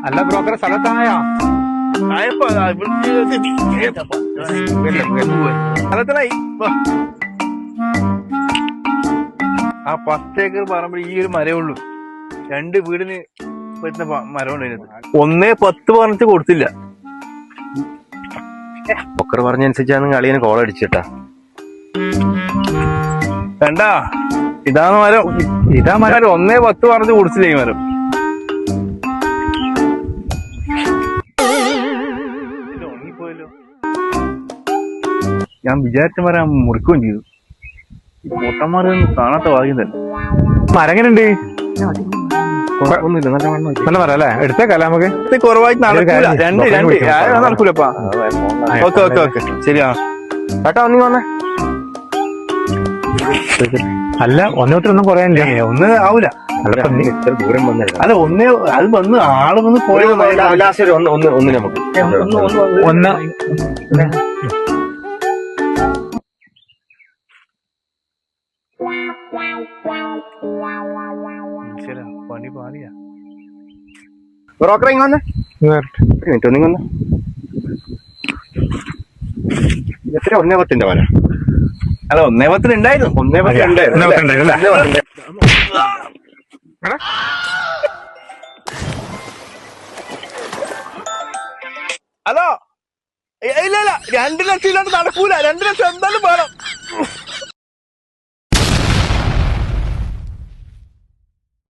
അല്ല ബ്രോക്കറെ സ്ഥലത്തായോ? സ്ഥലത്തിനായി ആ 10 ഏക്കർ പറമ്പിൽ ഈ ഒരു മരമേ ഉള്ളൂ. 2 വീടിന് പറ്റുന്ന മരം ഉണ്ടായിരുന്നത്. 1-10 പറഞ്ഞിട്ട് കൊടുത്തില്ല. ബ്രോക്കർ പറഞ്ഞനുസരിച്ചാണ് അളിയന് കോൾ അടിച്ചിട്ടാ. വേണ്ട, ഇതാ മരം 1-10 പറഞ്ഞിട്ട് കൊടുത്തില്ല ഈ മരം. ഉണങ്ങിപ്പോയല്ലോ. ഞാൻ വിചാരിച്ച മരം മുറിക്കുകയും ചെയ്തു. പൊട്ടന്മാരൊന്നും കാണാത്ത ഭാഗ്യം തന്നെ. മരം എങ്ങനെയുണ്ട്? കുഴപ്പമൊന്നുമില്ല, നല്ല മണ്ണ്. നല്ല മരം അല്ലേ? എടുത്തേക്കല്ല നമുക്ക്. കുറവായിട്ട് നടക്കൂല. നടക്കൂലപ്പാ. ഓക്കെ ശരിയാ ചേട്ടാ ഒന്നി വന്നേ. അല്ല 1-10 കുറയാനില്ല. ഒന്ന് ആവൂല. ഇത്ര ദൂരം വന്നല്ല. അല്ല അത് വന്ന് ആള് വന്ന് പോയത് ഒന്ന് നമുക്ക് പണി പാടിയാ. ബ്രോക്കർ ഇങ്ങ് വന്നേ. മിനിറ്റ് ഒന്നിങ്ങ് വന്നേ. എത്ര 1-10 മരം? അല്ല 1-10 ഉണ്ടായിരുന്നു. 1-10 ഹലോ, ഇല്ല 2 ലക്ഷം ഇല്ലാണ്ട് നടക്കൂല. 2 ലക്ഷം എന്തായാലും വേണം.